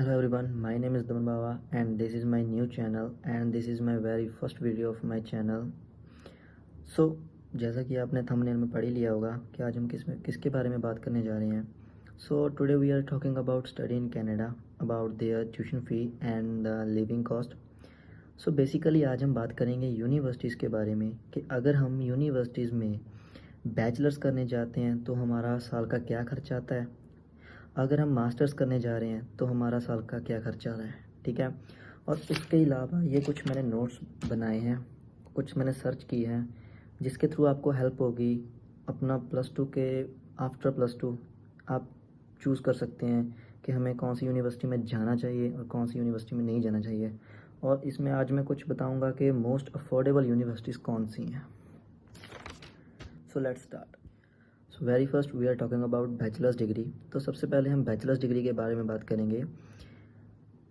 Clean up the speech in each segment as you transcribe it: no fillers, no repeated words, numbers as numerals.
Hello everyone, my name is Daman Bawa and this is my new channel and this is my very first video of my channel. So जैसा कि आपने thumbnail में पढ़ ही लिया होगा कि आज हम किसके बारे में बात करने जा रहे हैं. So today we are talking about study in Canada, about their tuition fee and the living cost. So basically आज हम बात करेंगे यूनिवर्सिटीज़ के बारे में कि अगर हम यूनिवर्सिटीज़ में बैचलर्स करने जाते हैं तो हमारा साल का क्या खर्चा आता है, अगर हम मास्टर्स करने जा रहे हैं तो हमारा साल का क्या खर्चा आ रहा है. ठीक है. और उसके अलावा ये कुछ मैंने नोट्स बनाए हैं, कुछ मैंने सर्च की है जिसके थ्रू आपको हेल्प होगी. अपना +2 के आफ्टर +2 आप चूज़ कर सकते हैं कि हमें कौन सी यूनिवर्सिटी में जाना चाहिए और कौन सी यूनिवर्सिटी में नहीं जाना चाहिए. और इसमें आज मैं कुछ बताऊंगा कि मोस्ट अफोर्डेबल यूनिवर्सिटीज़ कौन सी हैं. So let's start. So very first we are talking about bachelors degree. तो सबसे पहले हम बैचलर्स डिग्री के बारे में बात करेंगे.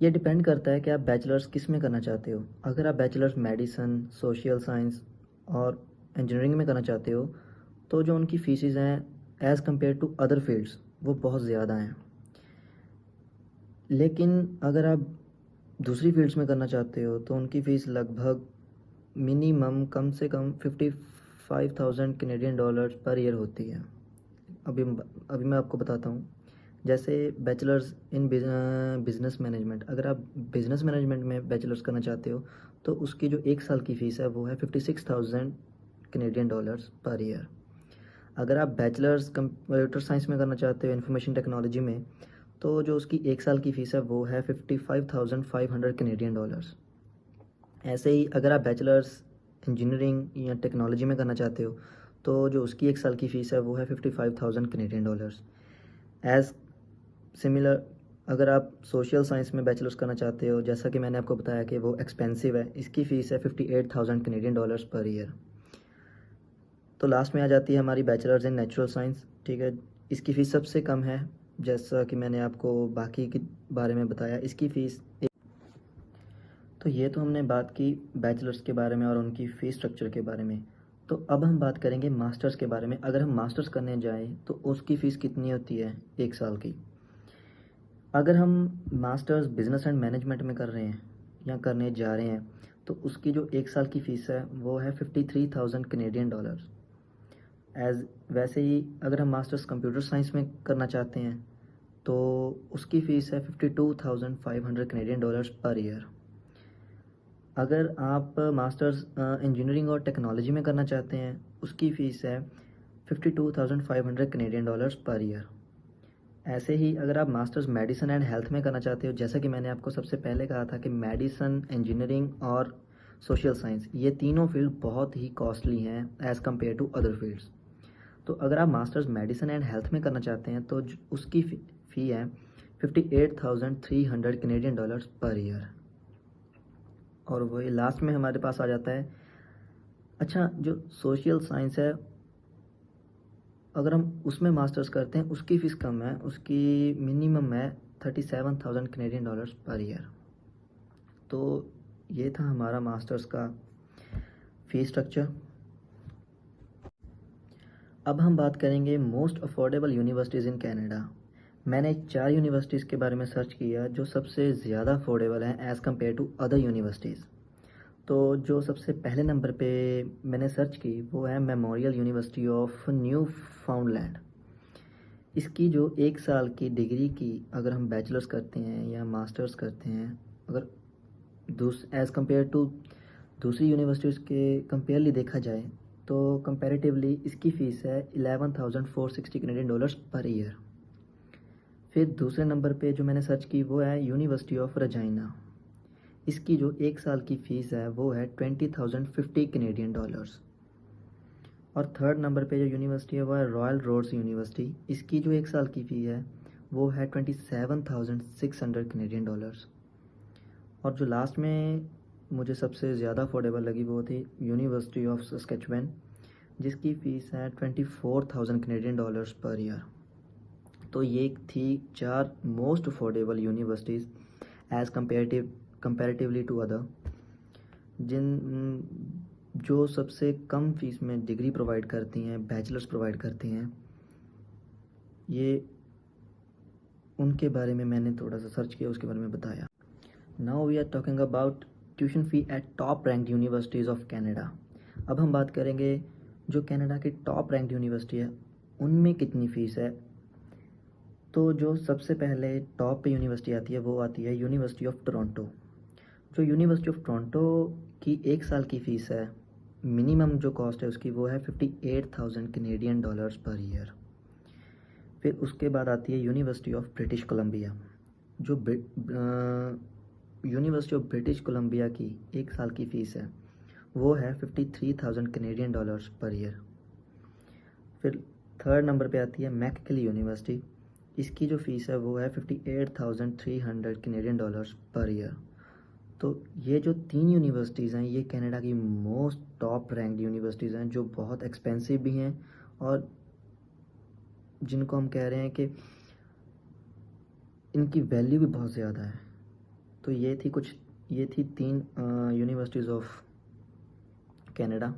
ये डिपेंड करता है कि आप बैचलर्स किस में करना चाहते हो. अगर आप बैचलर्स मेडिसिन, सोशल साइंस और इंजीनियरिंग में करना चाहते हो तो जो उनकी फ़ीसेस हैं as compare to other fields वो बहुत ज़्यादा हैं. लेकिन अगर आप दूसरी फील्ड्स में करना चाहते हो तो उनकी फ़ीस लगभग मिनिमम कम से कम 55,000 कैनेडियन डॉलर्स पर ईयर होती है. अभी मैं आपको बताता हूँ. जैसे बैचलर्स इन बिज़नेस मैनेजमेंट, अगर आप बिज़नेस मैनेजमेंट में बैचलर्स करना चाहते हो तो उसकी जो 1 साल की फ़ीस है वो है 56,000 कैनेडियन डॉलर्स पर ईयर. अगर आप बैचलर्स कंप्यूटर साइंस में करना चाहते हो, इंफॉर्मेशन टेक्नोलॉजी में, तो जो उसकी 1 साल की फ़ीस है वो है 55,500 कैनेडियन डॉलर्स. ऐसे ही अगर आप बैचलर्स इंजीनियरिंग या टेक्नोलॉजी में करना चाहते हो तो जो उसकी 1 साल की फ़ीस है वो है 55,000 कैनेडियन डॉलर्स. एज़ सिमिलर अगर आप सोशल साइंस में बैचलर्स करना चाहते हो, जैसा कि मैंने आपको बताया कि वो एक्सपेंसिव है, इसकी फ़ीस है 58,000 कैनेडियन डॉलर्स पर ईयर. तो लास्ट में आ जाती है हमारी बैचलर्स इन नेचुरल साइंस. ठीक है, इसकी फ़ीस सबसे कम है. जैसा कि मैंने आपको बाकी के बारे में बताया, इसकी फ़ीस. तो ये तो हमने बात की बैचलर्स के बारे में और उनकी फ़ीस स्ट्रक्चर के बारे में. तो अब हम बात करेंगे मास्टर्स के बारे में. अगर हम मास्टर्स करने जाएँ तो उसकी फ़ीस कितनी होती है 1 साल की. अगर हम मास्टर्स बिज़नेस एंड मैनेजमेंट में कर रहे हैं या करने जा रहे हैं तो उसकी जो 1 साल की फ़ीस है वो है 53,000 कैनेडियन डॉलर्स. वैसे ही अगर हम मास्टर्स कंप्यूटर साइंस में करना चाहते हैं तो उसकी फ़ीस है 52,500 कैनेडियन डॉलर्स पर ईयर. अगर आप मास्टर्स इंजीनियरिंग और टेक्नोलॉजी में करना चाहते हैं उसकी फ़ीस है 52,500 कैनेडियन डॉलर्स पर ईयर. ऐसे ही अगर आप मास्टर्स मेडिसिन एंड हेल्थ में करना चाहते हो, जैसा कि मैंने आपको सबसे पहले कहा था कि मेडिसिन, इंजीनियरिंग और सोशल साइंस ये तीनों फील्ड बहुत ही कॉस्टली हैं as compare to other fields. तो अगर आप मास्टर्स मेडिसिन एंड हेल्थ में करना चाहते हैं तो उसकी फ़ी है 58,300 कैनेडियन डॉलर्स पर ईयर. और वही लास्ट में हमारे पास आ जाता है. अच्छा, जो सोशल साइंस है अगर हम उसमें मास्टर्स करते हैं उसकी फ़ीस कम है, उसकी मिनिमम है 37,000 कैनेडियन डॉलर्स पर ईयर. तो ये था हमारा मास्टर्स का फ़ीस स्ट्रक्चर. अब हम बात करेंगे most affordable universities in Canada. मैंने 4 यूनिवर्सिटीज़ के बारे में सर्च किया जो सबसे ज़्यादा अफोर्डेबल हैं as compare to other universities. तो जो सबसे पहले नंबर पे मैंने सर्च की वो है मेमोरियल यूनिवर्सिटी ऑफ न्यू फाउंडलैंड. इसकी जो 1 साल की डिग्री की अगर हम बैचलर्स करते हैं या मास्टर्स करते हैं, अगर एज़ कम्पेयर टू दूसरी यूनिवर्सिटीज़ के कंपेयरली देखा जाए तो कंपैरेटिवली इसकी फ़ीस है 11,460 कैनेडियन डॉलर्स पर ईयर. फिर दूसरे नंबर पे जो मैंने सर्च की वो है यूनिवर्सिटी ऑफ रजाइना. इसकी जो 1 साल की फ़ीस है वो है 20,050 कैनेडियन डॉलर्स. और थर्ड नंबर पे जो यूनिवर्सिटी है वो है रॉयल रोड्स यूनिवर्सिटी. इसकी जो 1 साल की फ़ी है वो है 27,600 कैनेडियन डॉलर्स. और जो लास्ट में मुझे सबसे ज़्यादा अफोर्डेबल लगी वो थी यूनिवर्सिटी ऑफ सस्केचुअन, जिसकी फ़ीस है 24,000 कैनेडियन डॉलर्स पर ईयर. तो ये थी 4 most affordable universities as comparatively to other, जो सबसे कम फ़ीस में डिग्री प्रोवाइड करती हैं, बैचलर्स प्रोवाइड करती हैं. ये उनके बारे में मैंने थोड़ा सा सर्च किया, उसके बारे में बताया। Now we are talking about tuition fee at top ranked universities of Canada. अब हम बात करेंगे जो कनाडा की टॉप रैंक्ड यूनिवर्सिटी है उनमें कितनी फ़ीस है। तो जो सबसे पहले टॉप पे यूनिवर्सिटी आती है वो आती है यूनिवर्सिटी ऑफ टोरंटो। जो यूनिवर्सिटी ऑफ टोरंटो की 1 साल की फ़ीस है, मिनिमम जो कॉस्ट है उसकी वो है 58,000 कैनेडियन डॉलर्स पर ईयर। फिर उसके बाद आती है यूनिवर्सिटी ऑफ ब्रिटिश कोलंबिया। जो यूनिवर्सिटी ऑफ ब्रिटिश कोलंबिया की 1 साल की फ़ीस है वो है 53,000 कैनेडियन डॉलर्स पर ईयर। फिर थर्ड नंबर पे आती है मैकगिल यूनिवर्सिटी। इसकी जो फ़ीस है वो है 58,300 कैनेडियन डॉलर्स पर ईयर। तो ये जो 3 यूनिवर्सिटीज़ हैं ये कनाडा की मोस्ट टॉप रैंक्ड यूनिवर्सिटीज़ हैं, जो बहुत एक्सपेंसिव भी हैं और जिनको हम कह रहे हैं कि इनकी वैल्यू भी बहुत ज़्यादा है। तो ये थी 3 यूनिवर्सिटीज़ ऑफ कनाडा।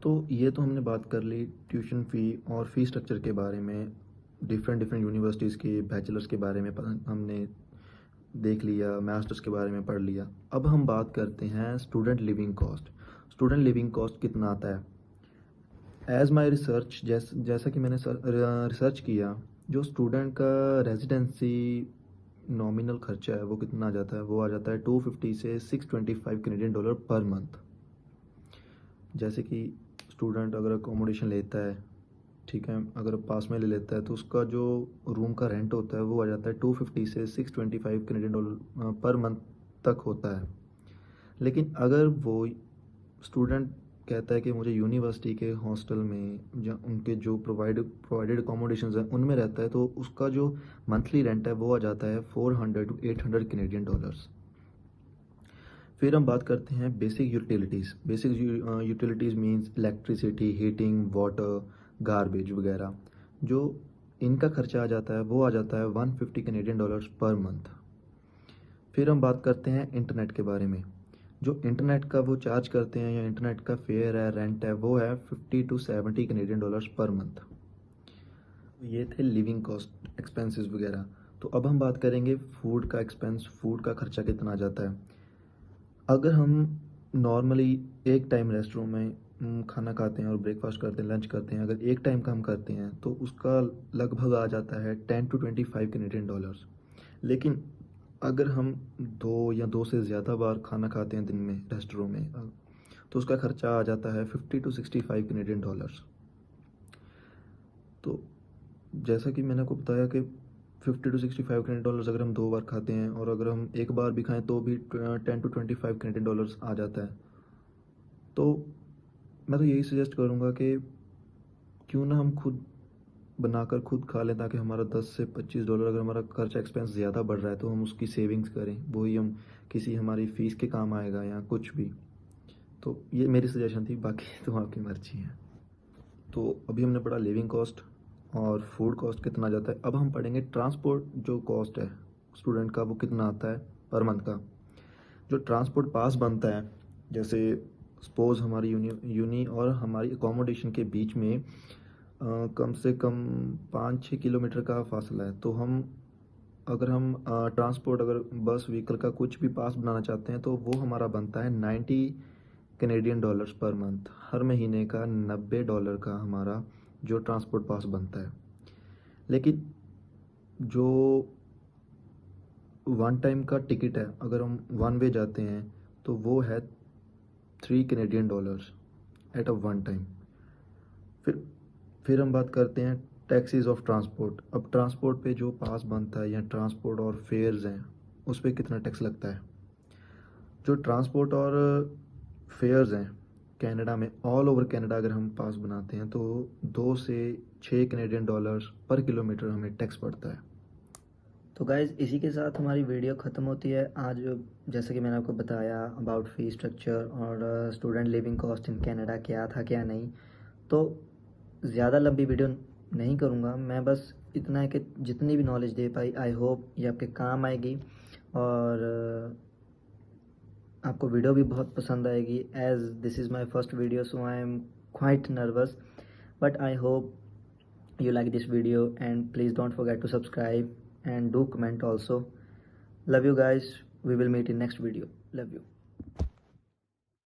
तो ये तो हमने बात कर ली ट्यूशन फ़ी और फ़ी स्ट्रक्चर के बारे में, डिफरेंट यूनिवर्सिटीज़ की बैचलर्स के बारे में हमने देख लिया, मास्टर्स के बारे में पढ़ लिया। अब हम बात करते हैं student living cost. Student living cost कितना आता है? एज़ माई रिसर्च, जैसा कि मैंने रिसर्च किया, जो स्टूडेंट का रेजिडेंसी नॉमिनल खर्चा है वो कितना आ जाता है, वो आ जाता है 250 से 625 कैनेडियन डॉलर पर मंथ। जैसे कि स्टूडेंट अगर अकोमोडेशन लेता है, ठीक है, अगर पास में ले लेता है तो उसका जो रूम का रेंट होता है वो आ जाता है 250 से 625 कैनेडियन डॉलर पर मंथ तक होता है। लेकिन अगर वो स्टूडेंट कहता है कि मुझे यूनिवर्सिटी के हॉस्टल में या उनके जो प्रोवाइडेड अकोमोडेशंस हैं उनमें रहता है, तो उसका जो मंथली रेंट है वो आ जाता है 400 टू 800 कैनेडियन डॉलर्स। फिर हम बात करते हैं basic utilities. Basic utilities means electricity, heating, water, garbage वगैरह। जो इनका खर्चा आ जाता है वो आ जाता है 150 कैनेडियन डॉलर्स पर मंथ। फिर हम बात करते हैं इंटरनेट के बारे में। जो इंटरनेट का वो चार्ज करते हैं या इंटरनेट का फेयर है, रेंट है, वो है 50 to 70 Canadian dollars per month. ये थे लिविंग कॉस्ट एक्सपेंसेस वगैरह। तो अब हम बात करेंगे फूड का एक्सपेंस, फूड का खर्चा कितना आ जाता है। अगर हम नॉर्मली एक टाइम रेस्टोरेंट में खाना खाते हैं और ब्रेकफास्ट करते हैं, लंच करते हैं, अगर एक टाइम का हम करते हैं तो उसका लगभग आ जाता है 10 टू 25 कैनेडियन डॉलर्स। लेकिन अगर हम 2 से ज़्यादा बार खाना खाते हैं दिन में रेस्टोरेंट में, तो उसका खर्चा आ जाता है 50 टू 65 कैनेडियन डॉलर्स। तो जैसा कि मैंने आपको बताया कि 50 टू 65 कैनेडियन डॉलर्स अगर हम 2 बार खाते हैं और अगर हम एक बार भी खाएं तो भी 10 टू 25 कैनेडियन डॉलर्स आ जाता है। तो मैं तो यही सजेस्ट करूँगा कि क्यों ना हम खुद बनाकर खुद खा लें, ताकि हमारा 10 से 25 डॉलर अगर हमारा खर्चा एक्सपेंस ज़्यादा बढ़ रहा है तो हम उसकी सेविंग्स करें, वही हम किसी हमारी फ़ीस के काम आएगा या कुछ भी। तो ये मेरी सजेशन थी, बाकी तो आपकी मर्ज़ी है। तो अभी हमने पढ़ा लिविंग कॉस्ट और फूड कॉस्ट कितना जाता है। अब हम पढ़ेंगे ट्रांसपोर्ट जो कॉस्ट है स्टूडेंट का, वो कितना आता है पर मंथ का। जो ट्रांसपोर्ट पास बनता है, जैसे सपोज़ हमारी यूनी और हमारी अकोमोडेशन के बीच में कम से कम 5-6 किलोमीटर का फासला है, तो अगर हम ट्रांसपोर्ट अगर बस व्हीकल का कुछ भी पास बनाना चाहते हैं तो वो हमारा बनता है 90 कैनेडियन डॉलर्स पर मंथ। हर महीने का 90 डॉलर का हमारा जो ट्रांसपोर्ट पास बनता है। लेकिन जो वन टाइम का टिकट है, अगर हम वन वे जाते हैं तो वो है 3 Canadian dollars at a one time. फिर हम बात करते हैं टैक्सीज ऑफ ट्रांसपोर्ट। अब ट्रांसपोर्ट पे जो पास बनता है या ट्रांसपोर्ट और फेयर्स हैं उस पर कितना टैक्स लगता है। जो ट्रांसपोर्ट और फेयर्स हैं कनाडा में, ऑल ओवर कनाडा अगर हम पास बनाते हैं तो 2 से 6 कैनेडियन डॉलर्स पर किलोमीटर हमें टैक्स पड़ता है। तो गाइज़ इसी के साथ हमारी वीडियो ख़त्म होती है आज। जैसे कि मैंने आपको बताया अबाउट फ़ी स्ट्रक्चर और student living cost in Canada क्या था क्या नहीं, तो ज़्यादा लंबी वीडियो नहीं करूँगा मैं। बस इतना है कि जितनी भी knowledge they pi I hope ये आपके काम आएगी और आपको वीडियो भी बहुत पसंद आएगी। As this is my first video so I am quite nervous, but I hope you like this video, and please don't forget to subscribe and do comment also. Love you guys. We will meet in next video. Love you.